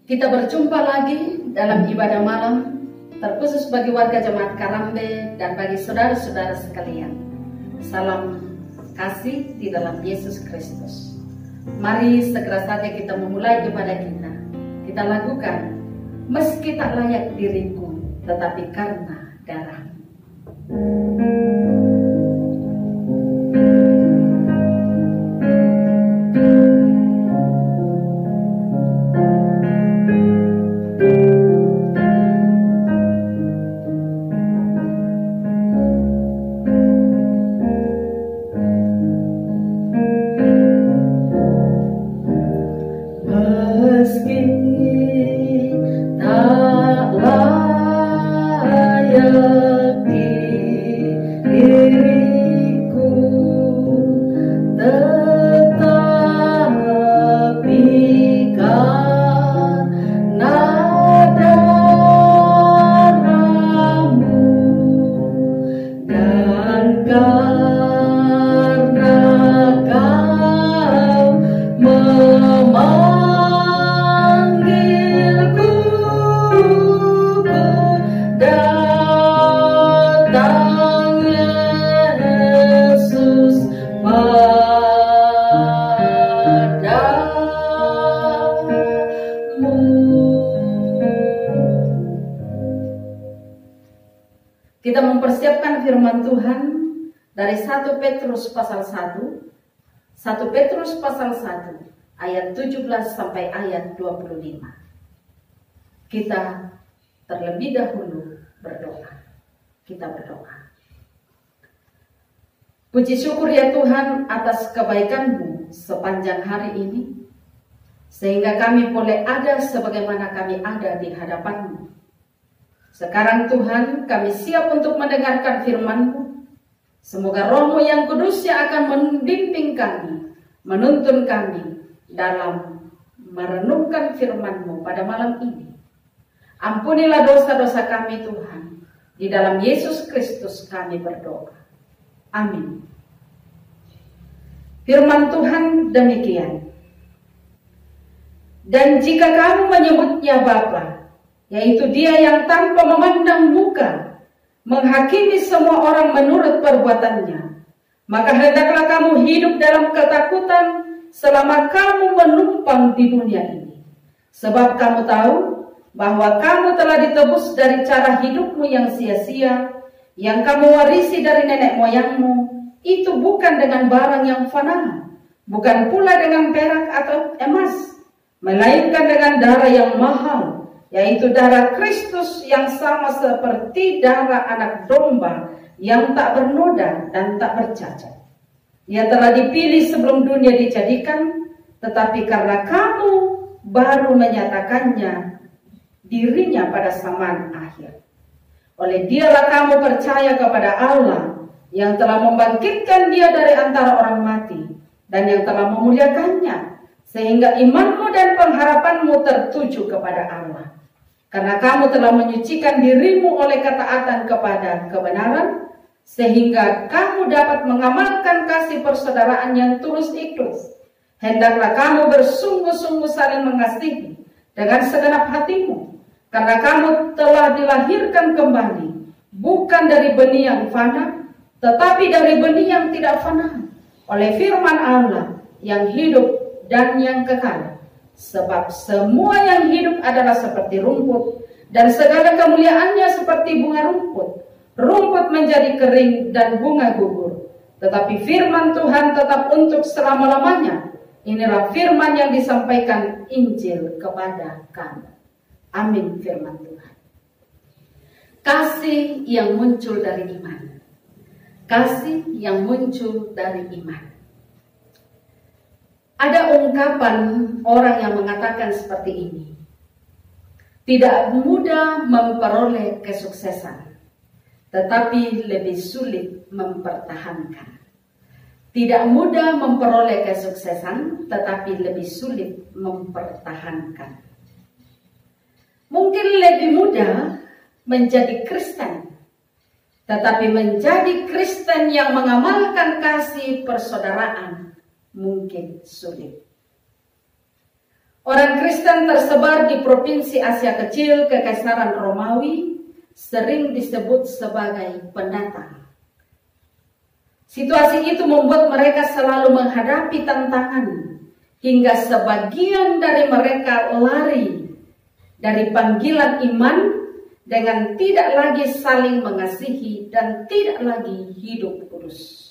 Kita berjumpa lagi dalam ibadah malam, terkhusus bagi warga Jemaat Karambe dan bagi saudara-saudara sekalian. Salam kasih di dalam Yesus Kristus. Mari segera saja kita memulai ibadah kita. Kita lakukan, meski tak layak diriku, tetapi karena darah-Mu. Kita mempersiapkan firman Tuhan dari 1 Petrus pasal 1, 1 Petrus pasal 1 ayat 17 sampai ayat 25. Kita terlebih dahulu berdoa. Kita berdoa. Puji syukur ya Tuhan atas kebaikan-Mu sepanjang hari ini, sehingga kami boleh ada sebagaimana kami ada di hadapan-Mu. Sekarang Tuhan, kami siap untuk mendengarkan firman-Mu. Semoga Roh-Mu yang kudus yang akan membimbing kami, menuntun kami dalam merenungkan firman-Mu pada malam ini. Ampunilah dosa-dosa kami Tuhan. Di dalam Yesus Kristus kami berdoa. Amin. Firman Tuhan demikian. Dan jika kamu menyebutnya Bapa, yaitu Dia yang tanpa memandang muka menghakimi semua orang menurut perbuatannya, maka hendaklah kamu hidup dalam ketakutan selama kamu menumpang di dunia ini. Sebab kamu tahu bahwa kamu telah ditebus dari cara hidupmu yang sia-sia, yang kamu warisi dari nenek moyangmu, itu bukan dengan barang yang fana, bukan pula dengan perak atau emas, melainkan dengan darah yang mahal, yaitu darah Kristus yang sama seperti darah anak domba yang tak bernoda dan tak bercacat. Ia telah dipilih sebelum dunia dijadikan, tetapi karena kamu baru menyatakannya dirinya pada zaman akhir. Oleh Dialah kamu percaya kepada Allah yang telah membangkitkan Dia dari antara orang mati dan yang telah memuliakannya, sehingga imanmu dan pengharapanmu tertuju kepada Allah. Karena kamu telah menyucikan dirimu oleh ketaatan kepada kebenaran, sehingga kamu dapat mengamalkan kasih persaudaraan yang tulus ikhlas. Hendaklah kamu bersungguh-sungguh saling mengasihi dengan segenap hatimu, karena kamu telah dilahirkan kembali, bukan dari benih yang fana, tetapi dari benih yang tidak fana, oleh firman Allah yang hidup dan yang kekal. Sebab semua yang hidup adalah seperti rumput, dan segala kemuliaannya seperti bunga rumput. Rumput menjadi kering dan bunga gugur, tetapi firman Tuhan tetap untuk selama-lamanya. Inilah firman yang disampaikan Injil kepada kami. Amin firman Tuhan. Kasih yang muncul dari iman. Kasih yang muncul dari iman. Ada ungkapan orang yang mengatakan seperti ini. Tidak mudah memperoleh kesuksesan, tetapi lebih sulit mempertahankan. Tidak mudah memperoleh kesuksesan, tetapi lebih sulit mempertahankan. Mungkin lebih mudah menjadi Kristen, tetapi menjadi Kristen yang mengamalkan kasih persaudaraan mungkin sulit. Orang Kristen tersebar di provinsi Asia Kecil, Kekaisaran Romawi, sering disebut sebagai pendatang. Situasi itu membuat mereka selalu menghadapi tantangan, hingga sebagian dari mereka lari dari panggilan iman dengan tidak lagi saling mengasihi dan tidak lagi hidup kudus.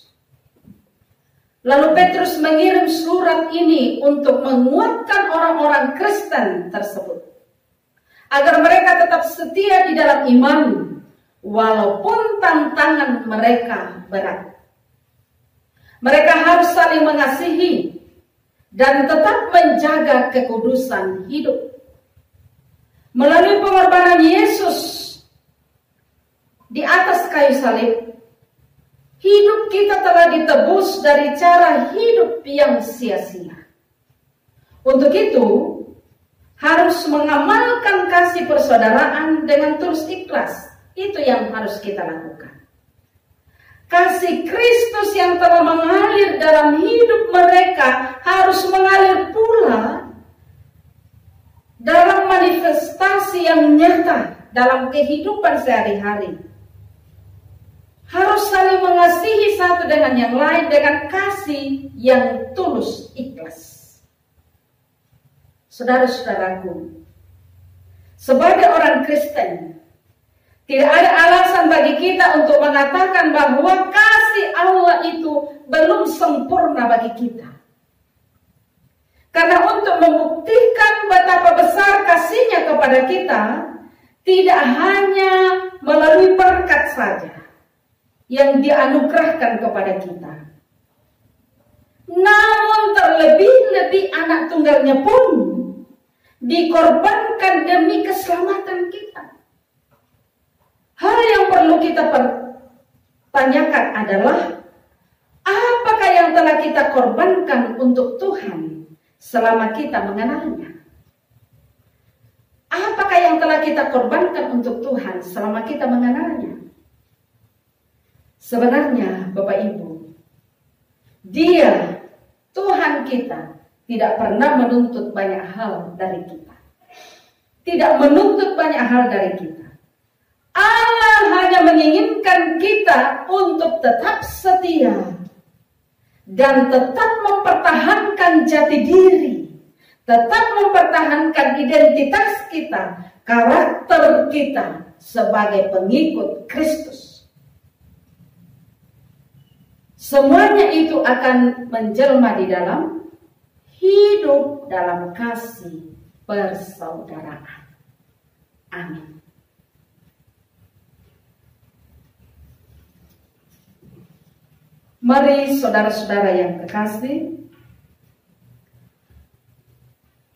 Lalu Petrus mengirim surat ini untuk menguatkan orang-orang Kristen tersebut, agar mereka tetap setia di dalam iman, walaupun tantangan mereka berat. Mereka harus saling mengasihi dan tetap menjaga kekudusan hidup. Melalui pengorbanan Yesus di atas kayu salib, hidup kita telah ditebus dari cara hidup yang sia-sia. Untuk itu, harus mengamalkan kasih persaudaraan dengan tulus ikhlas. Itu yang harus kita lakukan. Kasih Kristus yang telah mengalir dalam hidup mereka harus mengalir pula dalam manifestasi yang nyata dalam kehidupan sehari-hari. Harus saling mengasihi satu dengan yang lain dengan kasih yang tulus ikhlas. Saudara-saudaraku, sebagai orang Kristen, tidak ada alasan bagi kita untuk mengatakan bahwa kasih Allah itu belum sempurna bagi kita. Karena untuk membuktikan betapa besar kasih-Nya kepada kita, tidak hanya melalui berkat saja yang dianugerahkan kepada kita, namun terlebih-lebih anak tunggalnya pun dikorbankan demi keselamatan kita. Hal yang perlu kita pertanyakan adalah, apakah yang telah kita korbankan untuk Tuhan selama kita mengenalnya? Apakah yang telah kita korbankan untuk Tuhan selama kita mengenalnya? Sebenarnya Bapak Ibu, Dia, Tuhan kita, tidak pernah menuntut banyak hal dari kita. Tidak menuntut banyak hal dari kita. Allah hanya menginginkan kita untuk tetap setia dan tetap mempertahankan jati diri, tetap mempertahankan identitas kita, karakter kita sebagai pengikut Kristus. Semuanya itu akan menjelma di dalam hidup dalam kasih persaudaraan. Amin. Mari saudara-saudara yang kekasih,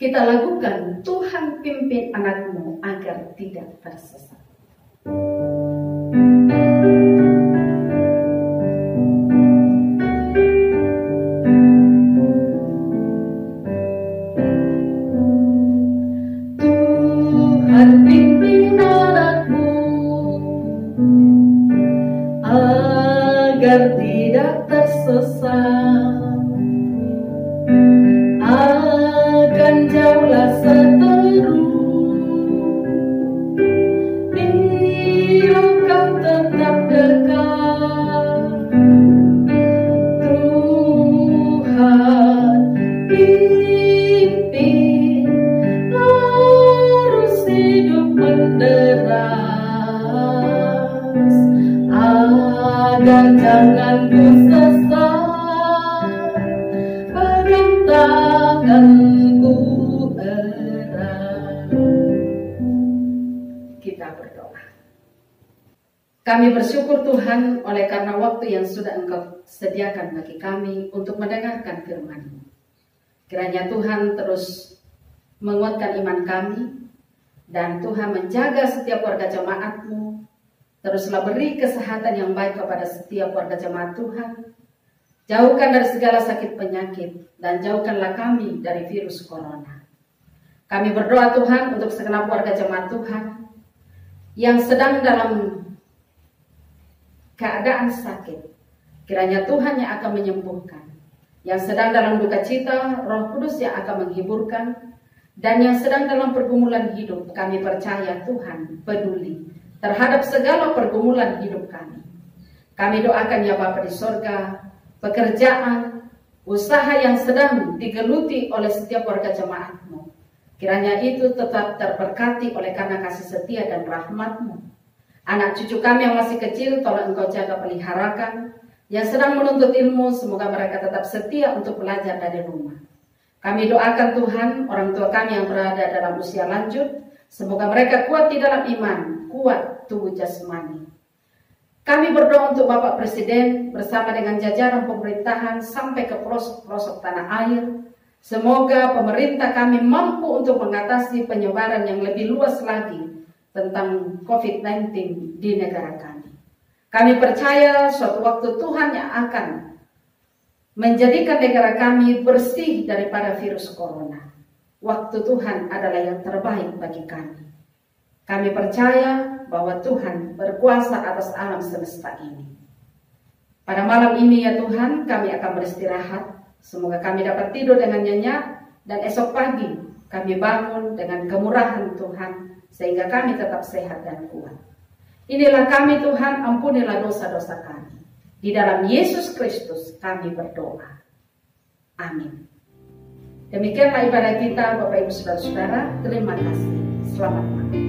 kita lakukan Tuhan pimpin anakmu agar tidak tersesat. Kami bersyukur Tuhan oleh karena waktu yang sudah Engkau sediakan bagi kami untuk mendengarkan firman-Mu. Kiranya Tuhan terus menguatkan iman kami, dan Tuhan menjaga setiap warga jemaat-Mu. Teruslah beri kesehatan yang baik kepada setiap warga jemaat Tuhan. Jauhkan dari segala sakit penyakit, dan jauhkanlah kami dari virus corona. Kami berdoa Tuhan untuk segenap warga jemaat Tuhan yang sedang dalam keadaan sakit, kiranya Tuhan yang akan menyembuhkan. Yang sedang dalam duka cita, Roh Kudus yang akan menghiburkan. dan yang sedang dalam pergumulan hidup, kami percaya Tuhan peduli terhadap segala pergumulan hidup kami. Kami doakan ya Bapa di sorga, pekerjaan, usaha yang sedang digeluti oleh setiap warga jemaat-Mu, kiranya itu tetap terberkati oleh karena kasih setia dan rahmat-Mu. Anak cucu kami yang masih kecil, tolong Engkau jaga peliharakan. Yang sedang menuntut ilmu, semoga mereka tetap setia untuk belajar dari rumah. Kami doakan Tuhan, orang tua kami yang berada dalam usia lanjut, semoga mereka kuat di dalam iman, kuat tubuh jasmani. Kami berdoa untuk Bapak Presiden bersama dengan jajaran pemerintahan sampai ke pelosok-pelosok tanah air. Semoga pemerintah kami mampu untuk mengatasi penyebaran yang lebih luas lagi tentang COVID-19 di negara kami. Kami percaya suatu waktu Tuhan yang akan menjadikan negara kami bersih daripada virus corona. Waktu Tuhan adalah yang terbaik bagi kami. Kami percaya bahwa Tuhan berkuasa atas alam semesta ini. Pada malam ini ya Tuhan, kami akan beristirahat. Semoga kami dapat tidur dengan nyenyak, dan esok pagi kami bangun dengan kemurahan Tuhan, sehingga kami tetap sehat dan kuat. Inilah kami Tuhan, ampunilah dosa-dosa kami. Di dalam Yesus Kristus kami berdoa. Amin. Demikianlah ibadah kita Bapak Ibu Saudara-saudara. Terima kasih. Selamat malam.